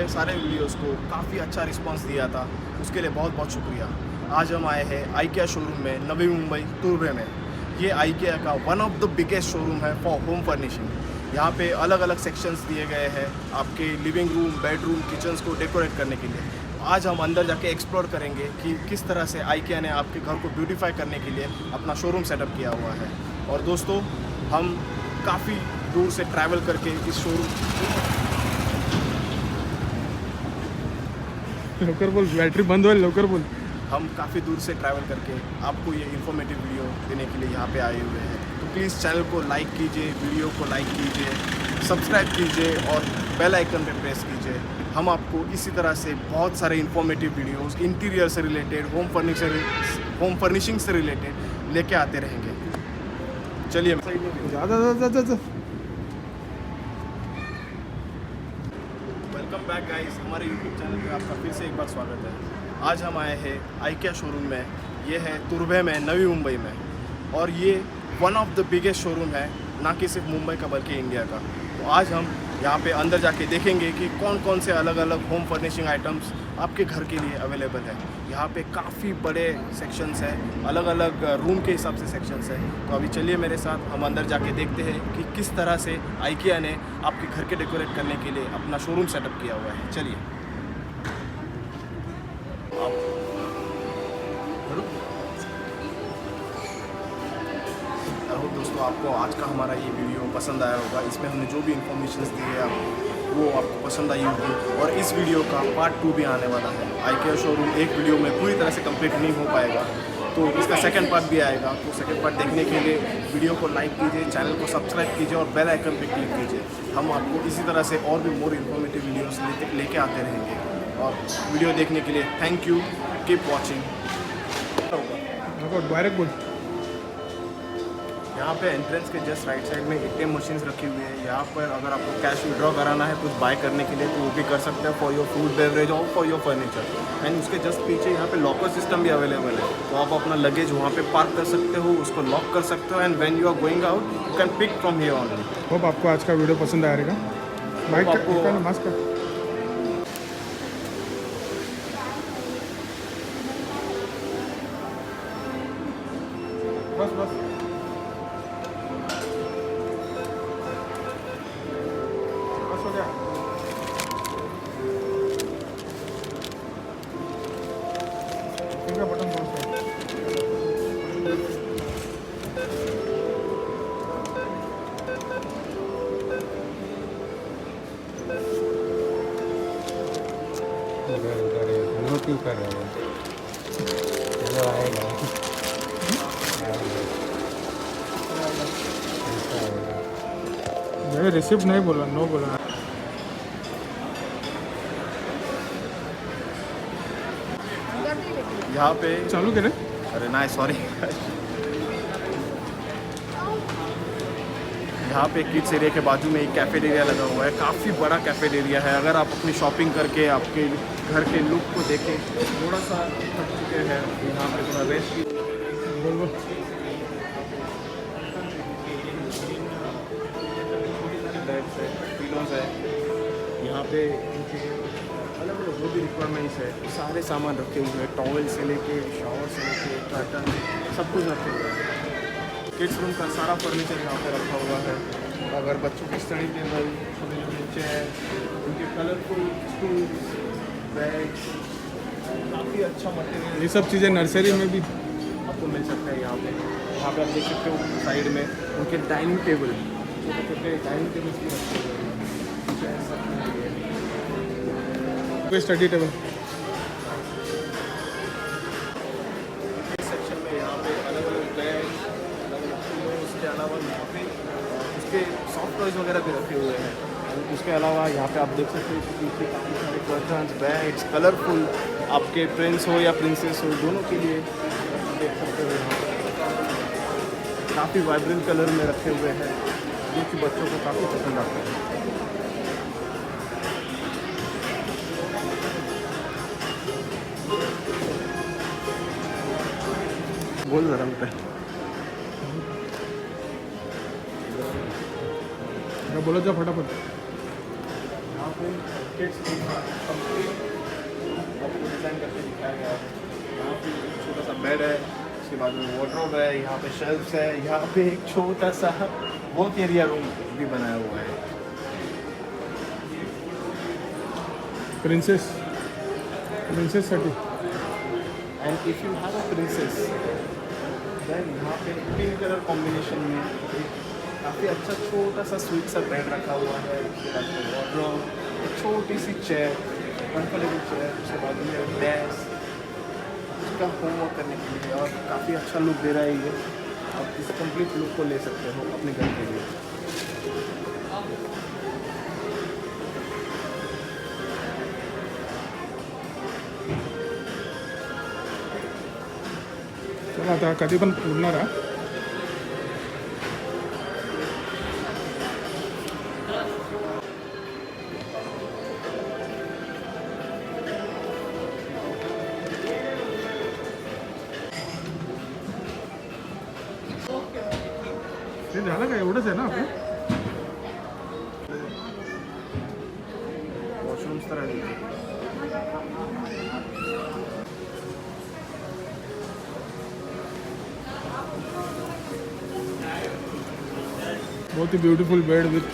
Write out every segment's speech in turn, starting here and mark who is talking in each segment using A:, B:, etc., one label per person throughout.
A: सारे वीडियोस को काफ़ी अच्छा रिस्पांस दिया था, उसके लिए बहुत बहुत शुक्रिया। आज हम आए हैं आईकिया शोरूम में नवी मुंबई तुर्भे में। ये आईकिया का one of the biggest showroom है फॉर होम फर्निशिंग। यहाँ पे अलग अलग सेक्शंस दिए गए हैं आपके लिविंग रूम, बेडरूम, किचन्स को डेकोरेट करने के लिए। आज हम अंदर जाके एक्सप्लोर करेंगे कि किस तरह से आईकिया ने आपके घर को ब्यूटीफाई करने के लिए अपना शोरूम सेटअप किया हुआ है। और दोस्तों, हम काफ़ी दूर से ट्रैवल करके इस शोरूम
B: लवकर बोल, बैटरी बंद हो, लवकर बोल।
A: हम काफ़ी दूर से ट्रैवल करके आपको ये इन्फॉर्मेटिव वीडियो देने के लिए यहाँ पे आए हुए हैं। तो प्लीज़ चैनल को लाइक कीजिए, वीडियो को लाइक कीजिए, सब्सक्राइब कीजिए और बेल आइकन पे प्रेस कीजिए। हम आपको इसी तरह से बहुत सारे इन्फॉर्मेटिव वीडियोस इंटीरियर से रिलेटेड, होम फर्निशिंग से रिलेटेड लेके आते रहेंगे। चलिए वेलकम बैक गाइस, हमारे यूट्यूब चैनल पे आपका फिर से एक बार स्वागत है। आज हम आए हैं आईकिया शोरूम में। ये है तुर्भे में, नवी मुंबई में, और ये one of the biggest showroom है, ना कि सिर्फ मुंबई का बल्कि इंडिया का। तो आज हम यहाँ पे अंदर जाके देखेंगे कि कौन कौन से अलग अलग होम फर्निशिंग आइटम्स आपके घर के लिए अवेलेबल है। यहाँ पे काफ़ी बड़े सेक्शंस हैं, अलग अलग रूम के हिसाब से सेक्शंस हैं। तो अभी चलिए मेरे साथ, हम अंदर जाके देखते हैं कि किस तरह से आईकिया ने आपके घर के डेकोरेट करने के लिए अपना शोरूम सेटअप किया हुआ है। चलिए दोस्तों, आपको आज का हमारा ये वीडियो पसंद आया होगा। इसमें हमने जो भी इन्फॉर्मेशन दी है आपको, वो आपको पसंद आई होगी। और इस वीडियो का पार्ट 2 भी आने वाला है। आईकिया शोरूम एक वीडियो में पूरी तरह से कंप्लीट नहीं हो पाएगा, तो इसका सेकंड पार्ट भी आएगा। तो सेकंड पार्ट देखने के लिए वीडियो को लाइक कीजिए, चैनल को सब्सक्राइब कीजिए और बेल आइकन पर क्लिक कीजिए। हम आपको इसी तरह से और भी मोर इन्फॉर्मेटिव वीडियोस लेके आते रहेंगे। और वीडियो देखने के लिए thank you, keep watching.
B: Direct बोल।
A: यहाँ पे एंट्रेंस के जस्ट राइट साइड में एटीएम मशीन्स रखी हुई है। यहाँ पर अगर आपको कैश विड्रॉ कराना है कुछ बाय करने के लिए, तो वो भी कर सकते हैं फॉर योर फूड बेवरेज और फॉर योर फर्नीचर। एंड उसके जस्ट पीछे यहाँ पे लॉकर सिस्टम भी अवेलेबल है, तो आप अपना लगेज वहाँ पे पार्क कर सकते हो, उसको लॉक कर सकते हो। And when you are going out you can pick from here only.
B: Hope आपको आज का वीडियो पसंद आएगा। बाइक
A: आपको
B: मास्क कर। बस बस हो गया। फिंगर बटन कौन सा है? उधर नो क्यों कर रहे हो? चलो आएगा। मैं रिसिप्ट नहीं बोला, नो बोला।
A: यहाँ पे
B: चालू करे।
A: अरे ना, सॉरी। यहाँ पे किड्स एरिया के बाजू में एक कैफेटेरिया लगा हुआ है, काफ़ी बड़ा कैफेटेरिया है। अगर आप अपनी शॉपिंग करके आपके घर के लुक को देखें, थोड़ा सा थक चुके हैं, यहाँ पे थोड़ा रेस्ट पिलोज है। यहाँ पे इनके अलग अलग जो भी रिक्वायरमेंट्स है सारे सामान रखे हुए हैं, टॉवल से लेके शावर से लेके कर्टन, सब कुछ रखे हुए हैं। किड्स रूम का सारा फर्नीचर यहाँ पे रखा हुआ है। अगर बच्चों की स्टडी टेबल, छोटे छोटे चेयर, उनके कलरफुल स्टूल, बैग, काफ़ी अच्छा मटेरियल,
B: ये सब चीज़ें नर्सरी में भी
A: आपको मिल सकता है। यहाँ पे आप देख सकते हो साइड में उनके डाइनिंग टेबल, छोटे छोटे डाइनिंग टेबल्स भी रखे हुए हैं।
B: स्टडी टेबल
A: सेक्शन में यहाँ पे अलग अलग बैग, अलग अलग पिलो, उसके अलावा यहाँ पे उसके सॉफ्ट टॉयज वगैरह भी रखे हुए हैं। और उसके अलावा यहाँ पे आप देख सकते हो कि पीछे काफ़ी सारे कर्टन्स, बैग्स, कलरफुल, आपके प्रिंस हो या प्रिंसेस हो, दोनों के लिए देख सकते हो। यहाँ पर काफ़ी वाइब्रेंट कलर में रखे हुए हैं, जो कि बच्चों को काफ़ी पसंद आता है। बोल ज़रा पे
B: बोलो जा फटाफट।
A: यहाँ पे किड्स कंप्लीट आपको डिज़ाइन करके दिखाया गया है। यहाँ पे एक छोटा सा बेड है, उसके बाद में वार्डरोब है, यहाँ पे शेल्फ्स है, यहाँ पे एक छोटा सा वर्क एरिया रूम भी बनाया हुआ है।
B: प्रिंसेससाठी
A: and if you have a princess then यहाँ पे पिंक कलर कॉम्बिनेशन में एक काफ़ी अच्छा छोटा सा स्वीट सा बेड रखा हुआ है। उसके बाद में वार्डरोब, एक छोटी सी चेयर, कंफर्टेबल चेयर, उसके बाद में डेस्क उसका होमवर्क करने के लिए, और काफ़ी अच्छा लुक दे रहा है ये। आप इस कंप्लीट लुक को ले सकते हो अपने घर के लिए।
B: चला आता कधी पण पूर्ण राहा. ते झालं का एवढंच आहे ना आपलं.
A: वॉशरूम्स तरह है।
B: बहुत ही ब्यूटीफुल बेड विथ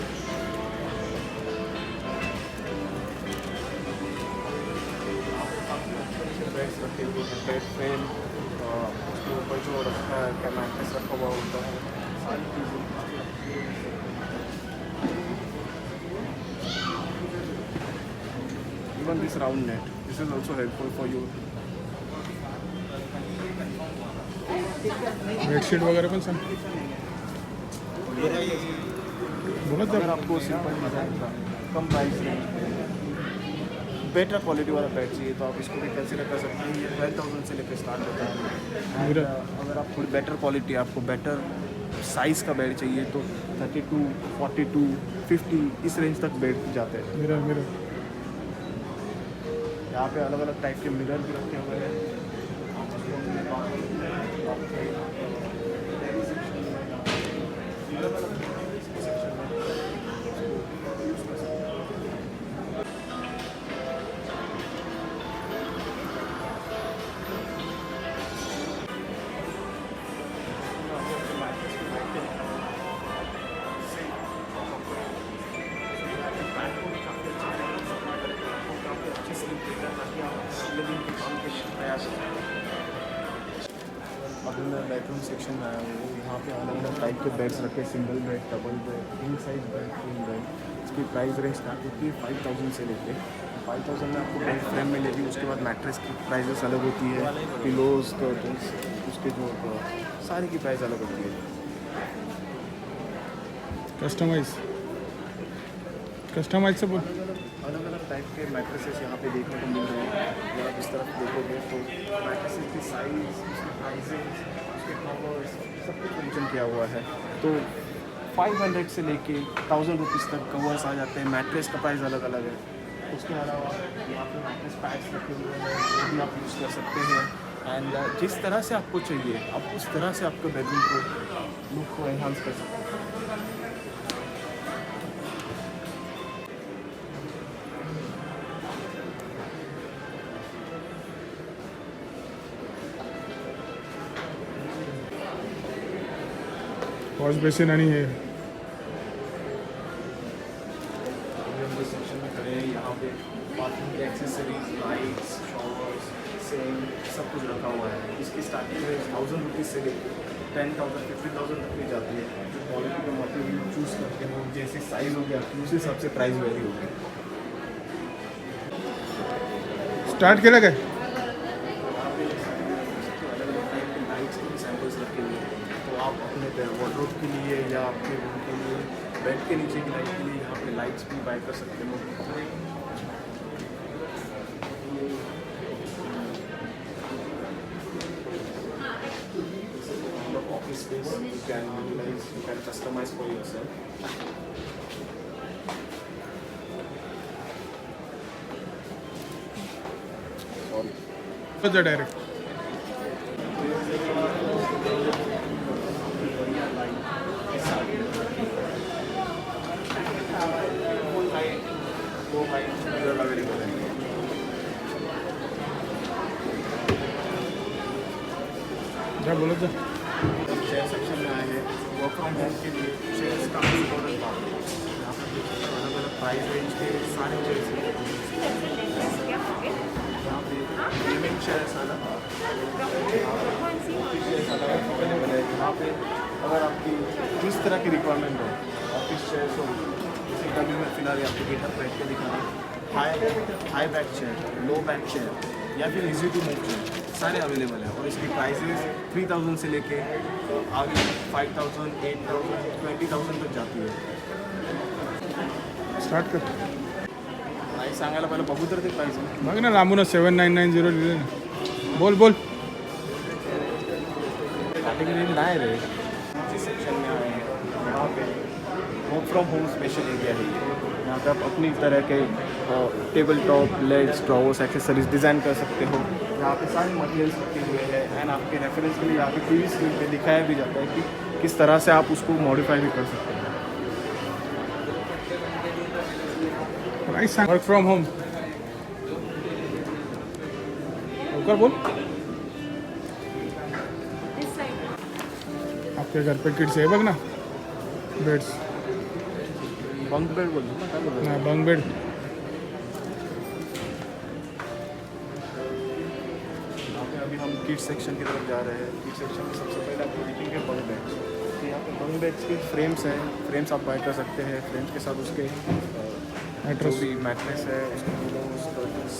A: बेड्स रखे हुए हैं, बेड फ्रेम, उसके ऊपर जो रखा है क्या मैट्रेस रखा हुआ होता है, सारी चीज़ें। Even this round net, this is also helpful for you.
B: Bedsheet वगैरह पण सांग. बोलत
A: अगर
B: जा.
A: आपको सिंपल डिज़ाइन का कम प्राइस रेंज में बेटर क्वालिटी वाला बेड चाहिए तो आप इसको भी कंसिडर कर सकते हैं। ये 12,000 से लेकर स्टार्ट होता है। And, अगर आप थोड़ी बेटर क्वालिटी, आपको बेटर साइज़ का बेड चाहिए तो 32, 42, 50 इस रेंज तक बेड जाते हैं।
B: मिरर
A: यहाँ पे अलग अलग टाइप के मिरर भी रखे हुए हैं। अब मैं बेडरूम सेक्शन में आया हूँ। यहाँ पे अलग अलग टाइप के बेड्स रखे, single bed, double bed, king size bed, queen bed. इसकी प्राइस रेंज स्टार्ट होती है 5,000 से लेके 5,000 में आपको बेड फ्रेम मिलेगी। उसके बाद मैट्रेस की प्राइजेस अलग होती है, पिलोज, कर्टन्स, उसके जो सारी की प्राइस अलग होती है।
B: कस्टमाइज से बोल.
A: अलग अलग टाइप के मैट्रेसेस यहाँ पे देखने को मिल रहे हैं। अगर आप इस तरफ देखोगे तो मैट्रेसेस की साइज़, उसके प्राइजेस, उसके कवर्स सब कुछ मेंशन किया हुआ है। तो 500 से लेके 1,000 रुपीज़ तक कवर्स आ जाते हैं। मैट्रेस का प्राइस अलग अलग है। उसके अलावा यहाँ पे मैट्रेस पैड्स रखे हुए हैं, वो भी आप यूज़ कर सकते हैं। एंड जिस तरह से आपको चाहिए आप उस तरह से आपके बेडरूम को लुक को एनहांस कर सकते हैं।
B: वॉश बेसिन आणि हे
A: सेक्शन में खड़े हैं। यहाँ पे बाथरूम के एक्सेसरीज, लाइट्स, शॉवर्स, सिंक सब कुछ रखा हुआ है। इसकी स्टार्टिंग रेंज 1,000 रुपीज़ से लेकर 10,000, 50,000 तक भी जाती है। जो क्वालिटी का मटेरियल चूज़ करते हो, जैसे साइज़ हो गया उस हिसाब से प्राइस वेरी होगी।
B: स्टार्ट केलं काय.
A: यहाँ पे अलग अलग टाइप के लाइट्स के भी सैम्पल्स रखे हुए हैं। तो आप अपने वार्डरोब के लिए या आपके रूम के लिए, बेड के नीचे की लाइट के लिए यहाँ पे लाइट्स भी बाय कर सकते हो। Office space you can utilize, you can customize for yourself. Sorry.
B: Direct.
A: दो हाइट
B: जा बोलो जा।
A: चेयर सेक्शन में आए हैं वर्क फ्रॉम होम के लिए चेयर्स का इम्पोर्टेंट पार्ट है। यहाँ पर देखिए अलग अलग प्राइस रेंज के सारे चेयर्स हैं। यहाँ पे गेमिंग चेयर्स अलग अवेलेबल है। यहाँ पे अगर आपकी जिस तरह की रिक्वायरमेंट हो ऑफिस चेयर्स हो, जैसे कि अभी मैं फिलहाल आपको गेटअप बैठ के दिखा रहा हूँ, high back chair, low back chair या फिर इजी टू मूव चेयर सारे अवेलेबल हैं। और इसकी प्राइसेस 3000 से लेके आगे 5000, 8000, 20,000 तक जाती है।
B: स्टार्ट कर।
A: प्राइस सांगायला पहिलं बघू तर ते प्राइस
B: बघ ना लांबूनच 7990 लिहिलं ना. बोल बोल.
A: कैटेगरी नहीं रे। जिस सेक्शन में आए हैं यहाँ पे work from home special area है। यहाँ पे आप अपनी तरह के table top, legs, drawers, accessories design कर सकते हो। यहाँ पे सारे मटेरियल्स रखे हुए हैं एंड आपके रेफरेंस के लिए यहाँ पे टीवी स्क्रीन पे दिखाया भी जाता है कि किस तरह से आप उसको मॉडिफाई भी कर सकते हैं।
B: प्राइस सांग. Work from home. लवकर बोल. आपके घर पे किड्स है बघ ना. बेड्स.
A: बंक बेड बोल ना, क्या बोल रहे
B: हाँ बंक बेड.
A: यहाँ पे अभी हम किड्स सेक्शन की तरफ जा रहे हैं। किड्स सेक्शन में सबसे पहले आप देखेंगे बंक बेड्स। तो यहाँ पे बंक बेड्स के फ्रेम्स हैं। फ्रेम्स आप बाय कर सकते हैं। फ्रेम्स के साथ उसके जो भी मैट्रेस है, उसके पिलोस,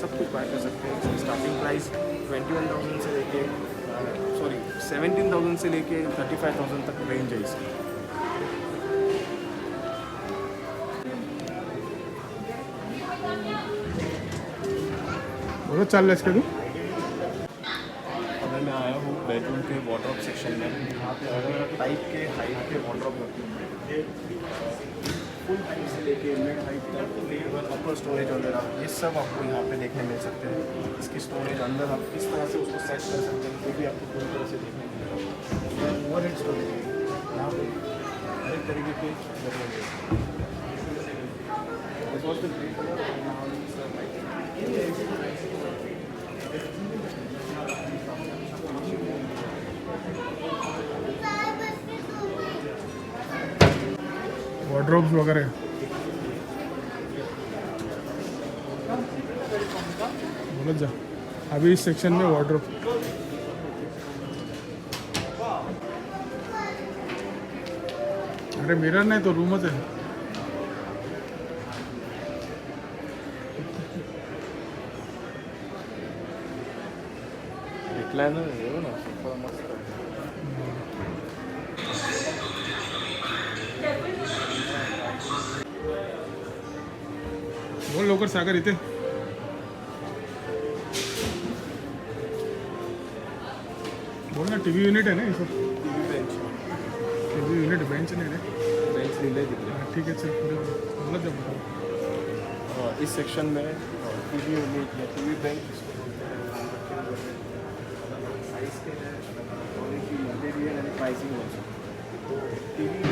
A: सब कुछ बाय कर सकते हैं। इसकी स्टार्टिंग प्राइस 21,000 से लेके 17,000 से लेके 35,000 तक रेंज है इसकी।
B: बोलो चल रहा इसके तू.
A: अगर मैं आया हूँ बेडरूम के वार्डरोब सेक्शन में, यहाँ पे अलग अलग टाइप के हाइट के वार्डरोब रखे हुए हैं। फुल हाइट से लेके मिड हाइट तक, लेवल अपर स्टोरेज वगैरह ये सब आपको यहाँ पे देखने मिल सकते हैं। इसकी स्टोरेज अंदर आप किस तरह से उसको सेट कर सकते हैं वो भी आपको पूरी तरह से देखने मिलेगा। ओवर हेड स्टोरेज है यहाँ पे हर एक तरीके के लगे हुए हैं। This was the grey color and now it's the white.
B: Wardrobes वगैरह. बोलो जा. अभी इस सेक्शन में वॉर्डरोब. अरे मिरर नाही तो रूमच आहे.
A: रिक्लाइनर है ना, सोफा मस्त है।
B: बोल लवकर सागर इथे. बोल ना. टीवी यूनिट है ना इथं.
A: TV bench
B: TV unit bench नाही रे.
A: बेंच दिले तिकडे।
B: हाँ, ठीक है चल पुढे बोला जा.
A: इस सेक्शन में टीवी यूनिट या टीवी बेंच साइज के हैं, quality, material and pricing also. तो टीवी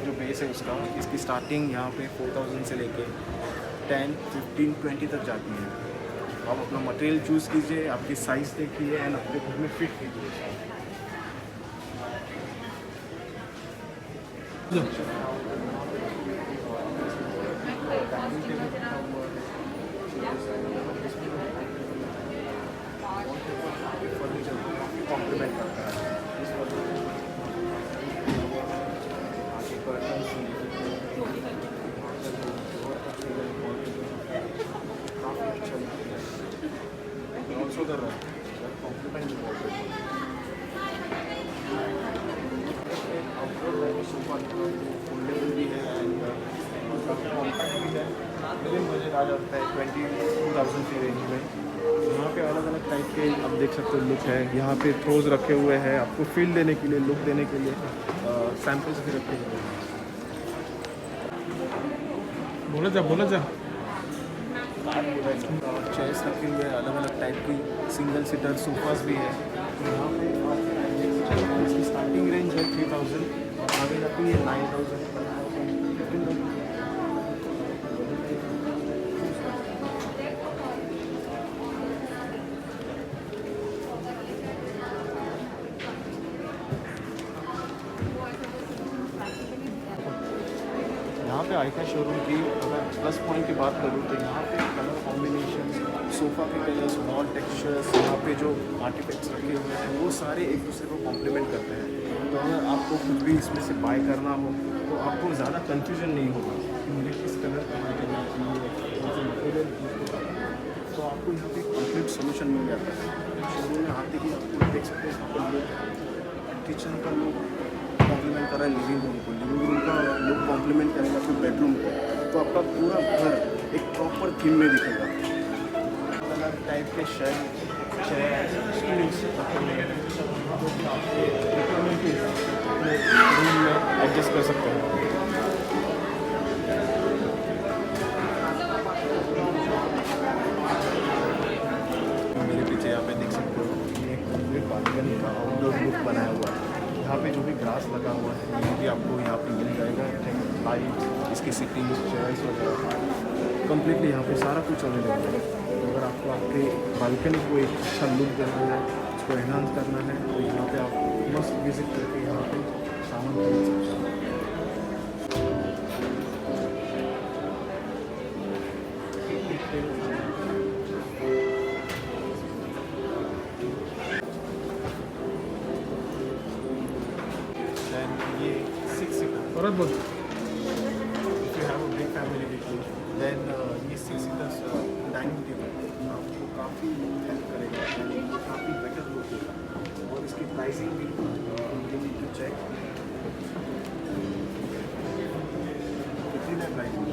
A: जो बेस है उसका, इसकी स्टार्टिंग यहाँ पे 4,000 से लेके 10, 15, 20 तक जाती है। आप अपना मटेरियल चूज़ कीजिए, आपकी साइज़ देखिए एंड अपने घर में फिट कीजिए। कॉम्प्लीमेंट करता है। ऑल्सो कर रहा है कॉम्प्लीमेंट फोल्डेबल भी है एंड कॉम्पैक्ट भी है। विदिन बजट आ जाता है 22,000 की रेंज में। यहाँ पे अलग अलग टाइप के आप देख सकते हो लुक है। यहाँ पे थ्रोज रखे हुए हैं आपको फील देने के लिए, लुक देने के लिए। सैम्पल्स भी रखे हुए हैं।
B: बोला जा बोला जा.
A: चेयर्स रखे हुए हैं अलग अलग टाइप की, सिंगल सीटर सोफास भी है। यहाँ पे इसकी स्टार्टिंग रेंज है 3,000 और आगे जाती है 9,000, 15,000। पे आईका शोरूम की अगर प्लस पॉइंट की बात करूँ तो यहाँ पे कलर कॉम्बिनेशन, सोफ़ा के कलर्स, वॉल टेक्सचर्स, यहाँ पे जो आर्टिफैक्ट्स रखे हुए हैं वो सारे एक दूसरे को कॉम्प्लीमेंट करते हैं। तो अगर आपको कुछ भी इसमें से बाय करना हो तो आपको ज़्यादा कन्फ्यूजन नहीं होगा कि मुझे किस कलर का मटेरियल चाहिए, कौन सा मटेरियल यूज़ करना है। तो आपको यहाँ पे कंप्लीट सोल्यूशन मिल जाता है। शोरूम में आते ही आपको देख सकते हैं यहाँ पर किचन का लुक कॉम्प्लीमेंट कर रहा है लिविंग रूम को, लिविंग रूम का लुक कॉम्प्लीमेंट करेगा फिर बेडरूम को, तो आपका पूरा घर एक प्रॉपर थीम में दिखेगा। अलग टाइप के शेड स्टूल्स आपके रिक्वायरमेंट के अपने रूम में एडजस्ट कर सकते हैं। मेरे पीछे यहाँ पे देख सकते हो ये कंप्लीट बालकनी का आउटडोर लुक बनाया हुआ है। यहाँ पे जो भी ग्रास लगा हुआ है ये भी आपको यहाँ पे मिल जाएगा, लाइट, इसकी सिटिंग चेयर्स वगैरह कम्प्लीटली यहाँ पे सारा कुछ अवेलेबल है। तो अगर आपको आपके बालकनी को एक अच्छा लुक देना है, उसको एनहांस करना है तो यहाँ पे आप मस्त विजिट करके यहाँ पे सामान खरीद सकते हैं। ये 6 सीटर
B: और बोल
A: if you have a big family with you, then ये 6 सीटर्स डाइनिंग टेबल आपको काफ़ी हेल्प करेगा, काफ़ी बेटर लुक देगा। और इसकी प्राइसिंग भी यू नीड टू चेक कितनी है प्राइसिंग।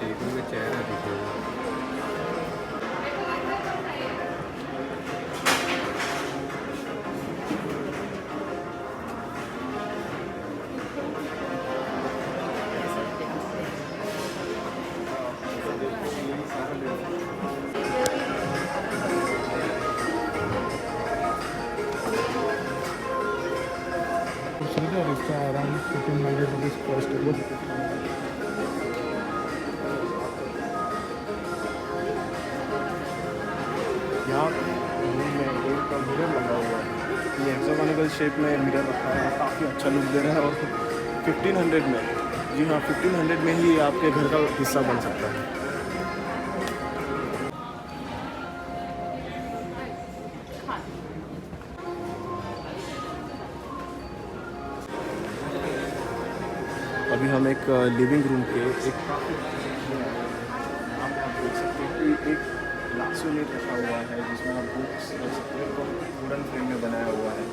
B: टेबल में चेहरा दिखेगा।
C: Consider it's around 1500 rupees per table.
A: यहाँ रूम में एक का मिरर लगा हुआ है, ये हेक्सागोनल शेप में मिरर रखा है, काफ़ी अच्छा लुक दे रहा है। और 1500 में, जी हाँ 1500 में ही आपके घर का हिस्सा बन सकता है। अभी हम एक लिविंग रूम के एक काफ़ी आप देख सकते हैं कि एक ग्लास यूनिट रखा हुआ है जिसमें आप बुक्स रख सकते हैं, और वुडन फ्रेम में बनाया हुआ है।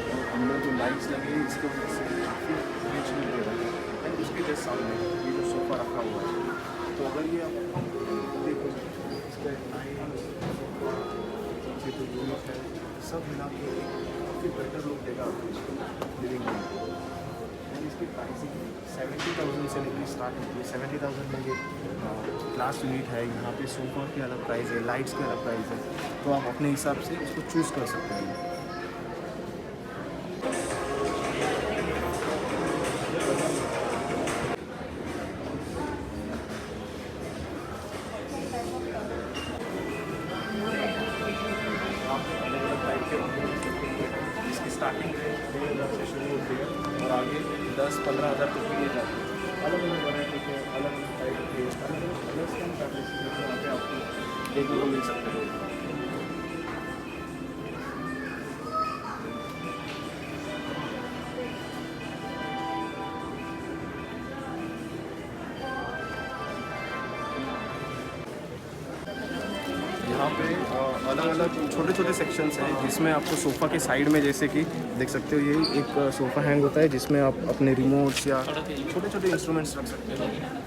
A: और अंदर जो लाइट्स लगी है इसके वजह से काफ़ी रिच लुक दे रहा है। एंड उसके जस्ट सामने ये जो सोफ़ा रखा हुआ है, तो अगर ये आप देखो इसका जो यूनिट है सब मिला के काफ़ी बेटर लुक देगा आपको लिविंग रूम को। एंड इसकी प्राइसिंग 70,000 से लेकर स्टार्ट होती है। 70,000 में ये ग्लास यूनिट है, यहाँ पे सोफ़ा के अलग प्राइस है, लाइट्स के अलग प्राइस है, तो आप अपने हिसाब से इसको चूज़ कर सकते हैं। इसकी स्टार्टिंग रेंज 2,000 से शुरू होती है और आगे 10-15 हज़ार तक भी जाती है। अलग अलग वैरायटी के अलग अलग टाइप के अलग अलग कलर्स के फैब्रिक्स यहाँ पे आपको देखने को मिल सकते हैं। यहाँ पे अलग अलग छोटे छोटे सेक्शंस हैं जिसमें आपको सोफ़ा के साइड में, जैसे कि देख सकते हो, ये एक सोफ़ा हैंग होता है जिसमें आप अपने रिमोट्स या छोटे छोटे इंस्ट्रूमेंट्स रख सकते हो।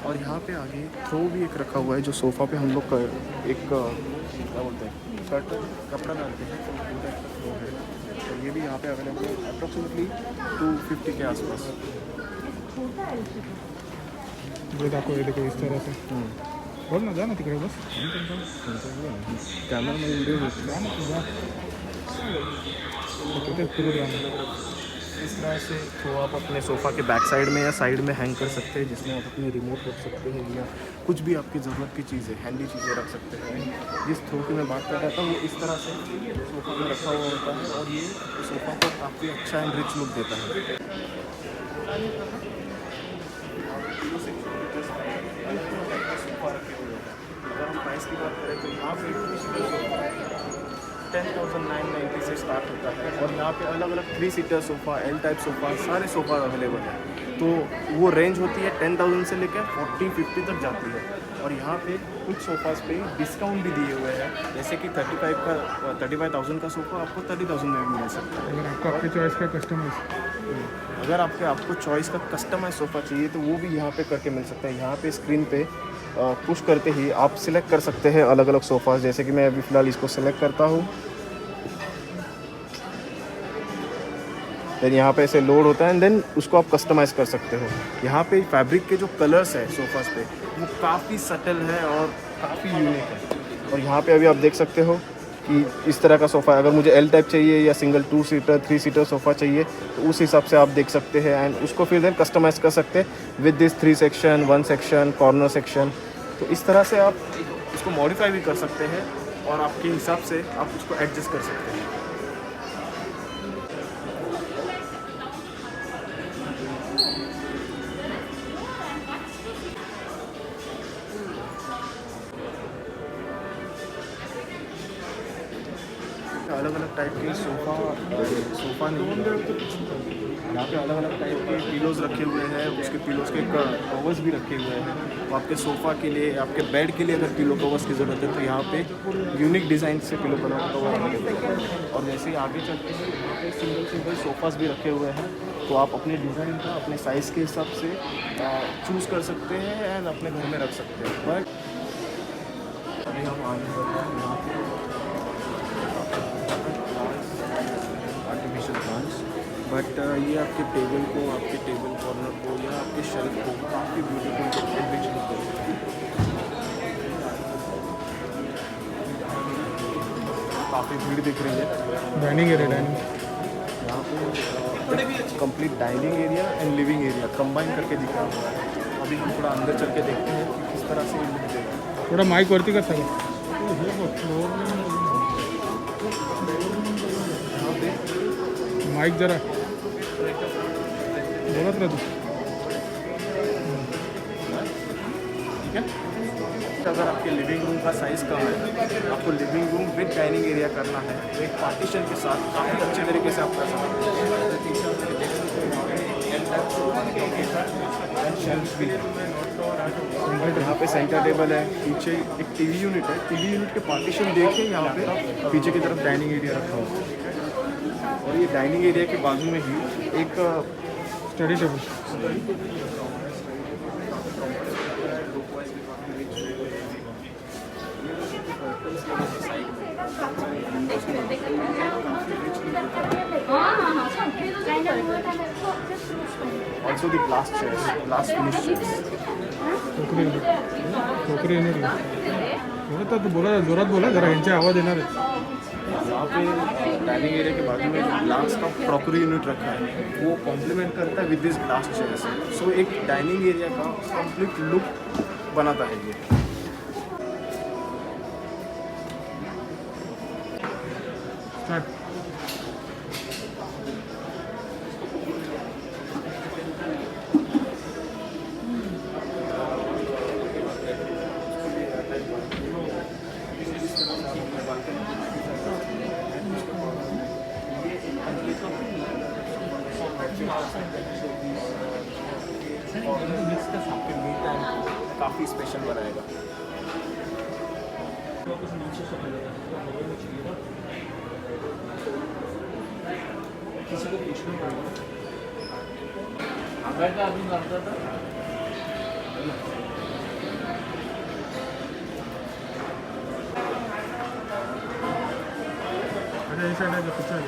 A: और यहाँ पे आगे थ्रो भी एक रखा हुआ है जो सोफ़ा पे हम लोग एक क्या बोलते हैं कर्टन कपड़ा डालते हैं, तो पूरा थ्रो है। तो ये भी यहाँ पे अवेलेबल है अप्रॉक्सीमेटली 250 के आसपास।
C: ये देखो इस तरह से बोल ना, जाना तिकडे बस
A: कैमरा में वीडियो
C: जाना तू जा तिथे फिरू जाना
A: इस तरह से तो आप अपने सोफ़ा के बैक साइड में या साइड में हैंग कर सकते हैं, जिसमें आप अपने रिमोट रख सकते हैं या कुछ भी आपकी ज़रूरत की चीज़ें हैंडी चीज़ें रख सकते हैं। जिस थ्रो की मैं बात कर रहा था वो इस तरह से सोफ़ा में रखा हुआ होता है और ये सोफ़ा को काफ़ी अच्छा एंड रिच लुक देता है। अगर हम प्राइस की बात करें तो यहाँ पे 10,990 से स्टार्ट होता है और यहाँ पे अलग अलग 3 seater sofa, L type sofa, सारे सोफ़ा अवेलेबल है। तो वो रेंज होती है 10,000 से लेकर 40-50 तक जाती है। और यहाँ पे कुछ सोफ़ाज़ पे डिस्काउंट भी दिए हुए हैं, जैसे कि 35,000 का सोफ़ा आपको 30,000 में भी मिल सकता है।
C: अगर आपको आपके चॉइस का कस्टमाइज
A: अगर आपको चॉइस का कस्टमाइज सोफ़ा चाहिए तो वो भी यहाँ पे करके मिल सकता है। यहाँ पे स्क्रीन पे पुश करते ही आप सिलेक्ट कर सकते हैं अलग अलग सोफ़ा, जैसे कि मैं अभी फ़िलहाल इसको सिलेक्ट करता हूँ। देन यहाँ पे ऐसे लोड होता है एंड देन उसको आप कस्टमाइज़ कर सकते हो। यहाँ पे फैब्रिक के जो कलर्स है सोफ़ाज़ पे वो काफ़ी सटल है और काफ़ी यूनिक है। और यहाँ पे अभी आप देख सकते हो कि इस तरह का सोफ़ा, अगर मुझे एल टाइप चाहिए या सिंगल 2 सीटर 3 सीटर सोफ़ा चाहिए तो उस हिसाब से आप देख सकते हैं एंड उसको फिर देन कस्टमाइज़ कर सकते हैं with this 3 section, 1 section, corner section. तो इस तरह से आप उसको मॉडिफाई भी कर सकते हैं और आपके हिसाब से आप उसको एडजस्ट कर सकते हैं। अलग अलग टाइप के सोफ़ा नहीं है, यहाँ पे अलग अलग टाइप के पिलोज़ रखे हुए हैं, उसके पिलोज़ के कवर्स भी रखे हुए हैं। तो आपके सोफ़ा के लिए, आपके बेड के लिए अगर पिलो कवर्स की ज़रूरत है तो यहाँ पे यूनिक डिज़ाइन से पिलो कवर अवेलेबल है। और वैसे ही आगे चलते हैं यहाँ पे सिंगल सोफ़ाज़ भी रखे हुए हैं, तो आप अपने डिज़ाइन का अपने साइज़ के हिसाब से चूज़ कर सकते हैं एंड अपने घर में रख सकते हैं। बट अभी हम आगे बढ़ते हैं यहाँ पे आर्टिफिशियल प्लांट्स, बट ये आपके टेबल को, आपके टेबल कॉर्नर को या आपके शेल्फ को काफ़ी ब्यूटीफुल एडवेंचर करेगा। काफ़ी भीड़ दिख रही है।
C: डाइनिंग एरिया डाइनिंग
A: यहाँ पे complete dining area and living area combine करके दिखा हुआ है। अभी हम थोड़ा अंदर चल के देखते हैं कि किस तरह से ये लुक देगा।
C: थोड़ा माइक वरती कर सके माइक जरा बोलत रहा तू।
A: ठीक है, अगर आपके लिविंग रूम का साइज़ कम है, आपको living room with dining area करना है तो एक पार्टीशन के साथ काफ़ी अच्छे तरीके से आप कर सकते हैं। यहाँ पे सेंटर टेबल है, पीछे एक टीवी यूनिट है, टीवी यूनिट के पार्टीशन देके यहाँ पे पीछे की तरफ डाइनिंग एरिया रखा हुआ है। और ये डाइनिंग एरिया के बाजू में ही एक
C: study table
A: also the glass chairs, glass finish chairs.
C: टोकरी येणार बोलत तू बोला जोरात बोला जरा यांचे आवाज येणार आहे।
A: यहाँ पे डाइनिंग एरिया के बाजू में ग्लास का क्रॉकरी यूनिट रखा है, वो कॉम्प्लीमेंट करता है विद दिस ग्लास चेयर्स। सो एक डाइनिंग एरिया का कंप्लीट लुक बनाता है ये।
C: स्टार्ट
A: काफ़ी स्पेशल बनाएगा। किसी को पूछना पड़ेगा अगर का आदमी करता था।
C: अरे ऐसा है जो कुछ है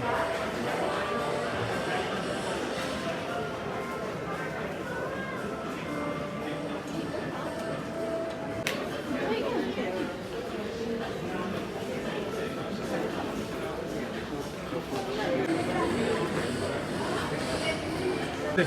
C: सगळं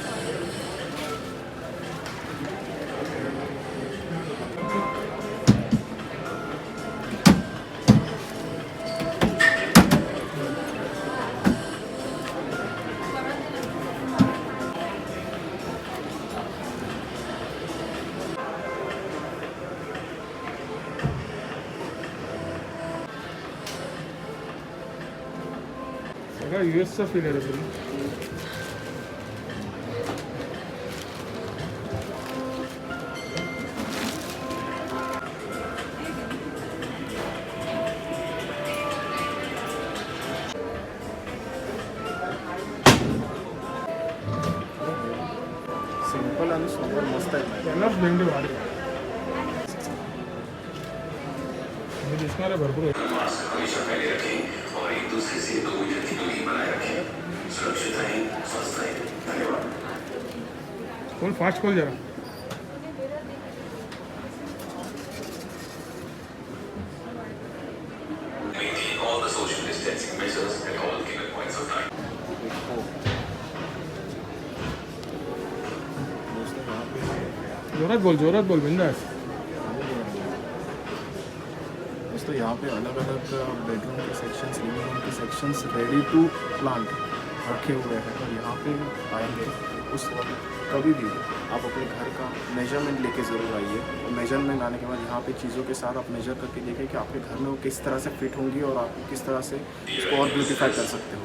C: US चा फील आहे रे.
A: सिंपल आणि सुंदर मस्त आहे.
C: त्यांनाच भेंडी भारी मी दिसणार आहे भरपूर आहे.
D: हमेशा पहले रखें और एक दूसरे से 2 मीटर की दूरी बनाए रखें. सुरक्षित रहें, स्वस्थ रहें. धन्यवाद.
C: खोल फास्ट खोल जरा.
D: Maintain all the social distancing measures at all given points of time.
C: जोरात बोल बिंदास.
A: दोस्तों यहाँ पे अलग अलग बेडरूम के सेक्शंस, लिविंग रूम के सेक्शंस रेडी टू प्लांट रखे हुए हैं. और यहाँ पे आएंगे उस वक्त कभी भी आप अपने घर का मेजरमेंट लेके ज़रूर आइए. और मेजरमेंट आने के बाद यहाँ पे चीज़ों के साथ आप मेजर करके देखें कि आपके घर में वो किस तरह से फिट होंगी और आप किस तरह से इसको और ब्यूटीफाई कर सकते हो.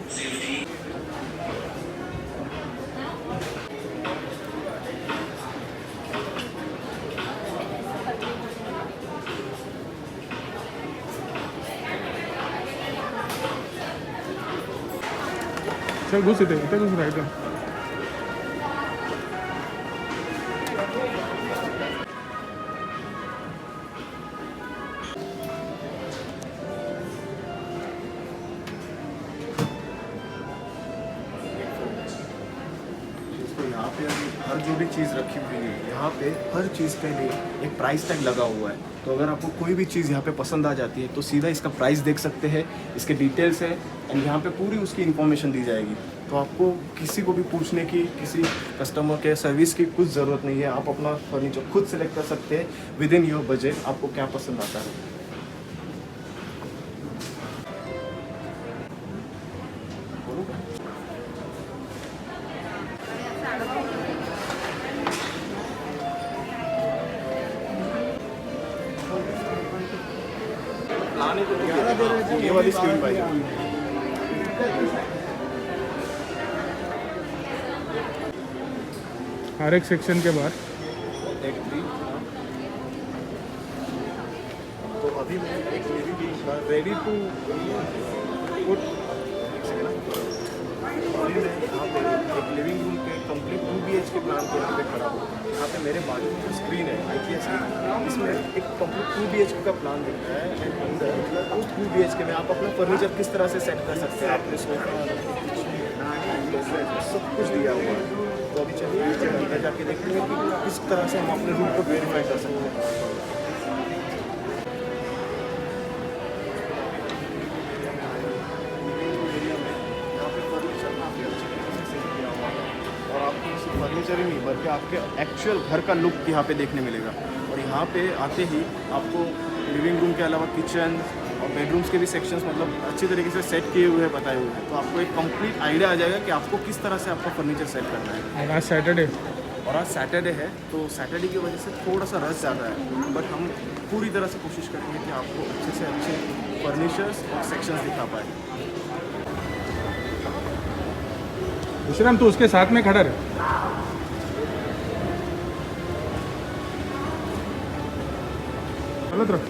C: चल घुस इथे घुस राहायचं.
A: तो यहाँ पे अभी हर जो भी चीज़ रखी हुई है, यहाँ पे हर चीज़ के लिए एक प्राइस टैग लगा हुआ है. तो अगर आपको कोई भी चीज़ यहाँ पे पसंद आ जाती है तो सीधा इसका प्राइस देख सकते हैं, इसके डिटेल्स है एंड यहाँ पे पूरी उसकी इन्फॉर्मेशन दी जाएगी. तो आपको किसी को भी पूछने की, किसी कस्टमर के सर्विस की कुछ ज़रूरत नहीं है. आप अपना फर्नीचर खुद सेलेक्ट कर सकते हैं विद इन योर बजट. आपको क्या पसंद आता है. लाने को ये वाली स्क्रीन पाहिजे.
C: हर एक सेक्शन के बाद
A: एक 3. तो अभी मैं एक लिविंग रूम का रेडी टू पुट. अभी मैं यहाँ पे एक लिविंग रूम के कंप्लीट 2 BHK प्लान के यहाँ पे खड़ा हूँ. यहाँ पे मेरे बाजू में जो स्क्रीन है IKEA स्क्रीन, इसमें एक कंप्लीट 2 BHK का प्लान दिख रहा है. एंड अंदर उस 2 BHK में आप अपना फर्नीचर किस तरह से सेट कर सकते हैं. आपने सोफा सब कुछ दिया हुआ है. तो अभी चलिए नीचे अंदर जाके देखते हैं कि किस तरह से हम अपने रूम को वेरीफाई कर सकते हैं. फर्नीचर ही नहीं बल्कि आपके एक्चुअल घर का लुक यहाँ पे देखने मिलेगा. और यहाँ पे आते ही आपको लिविंग रूम के अलावा किचन और बेडरूम्स के भी सेक्शंस मतलब अच्छी तरीके से सेट किए हुए हैं, बताए हुए हैं. तो आपको एक कंप्लीट आइडिया आ जाएगा कि आपको किस तरह से आपका फर्नीचर सेट करना है.
C: और आज सैटरडे
A: और आज सैटरडे है तो सैटरडे की वजह से थोड़ा सा रश ज़्यादा है. बट हम पूरी तरह से कोशिश करेंगे कि आपको अच्छे से अच्छे फर्नीचर्स और सेक्शंस दिखा पाए.
C: विश्राम तू उसके साथ में खड़ा रहे. गलत रख.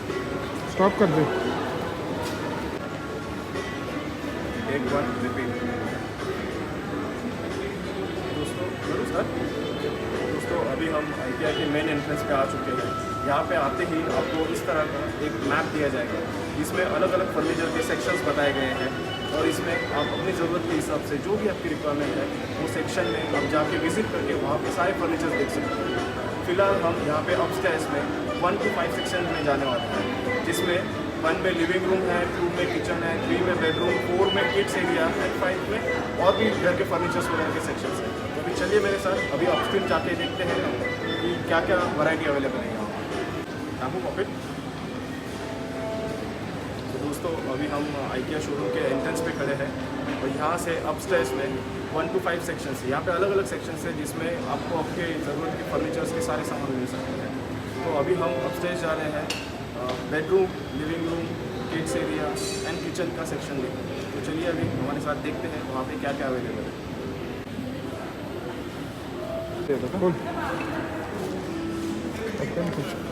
C: स्टॉप कर दे.
A: एक बार रिपीट. दोस्तों अभी हम IKEA के मेन एंट्रेंस पे आ चुके हैं. यहाँ पे आते ही आपको इस तरह का एक मैप दिया जाएगा जिसमें अलग अलग फर्नीचर के सेक्शंस बताए गए हैं. और इसमें आप अपनी ज़रूरत के हिसाब से जो भी आपकी रिक्वायरमेंट है वो सेक्शन में आप जाके विजिट करके वहाँ पे सारे फर्नीचर देख सकते हैं. फिलहाल हम यहाँ पे अपस्टेयर्स में 1 to 5 सेक्शन में जाने वाले हैं, जिसमें 1 में लिविंग रूम है, 2 में किचन है, 3 में बेडरूम, 4 में किड्स एरिया है, 5 में और भी घर के फर्नीचर्स वगैरह के सेक्शंस हैं. तो अभी चलिए मेरे साथ, अभी अपस्ट्रीम जाके देखते हैं कि क्या क्या वैरायटी अवेलेबल है यहाँ। टाकू पॉकेट। तो दोस्तों अभी हम आइकिया शोरूम के एंट्रेंस पे खड़े हैं और यहाँ से अपस्टेयर्स में 1 to 5 सेक्शंस है। यहाँ पे अलग अलग सेक्शंस है जिसमें आपको आपके ज़रूरत के फर्नीचर्स के सारे सामान मिल सकते हैं। तो अभी हम अपस्टेयर्स जा रहे हैं bedroom, living room, kids area and kitchen का सेक्शन देखते हैं। तो चलिए अभी हमारे साथ देखते हैं वहाँ पे क्या क्या अवेलेबल है।
C: Cool. Okay.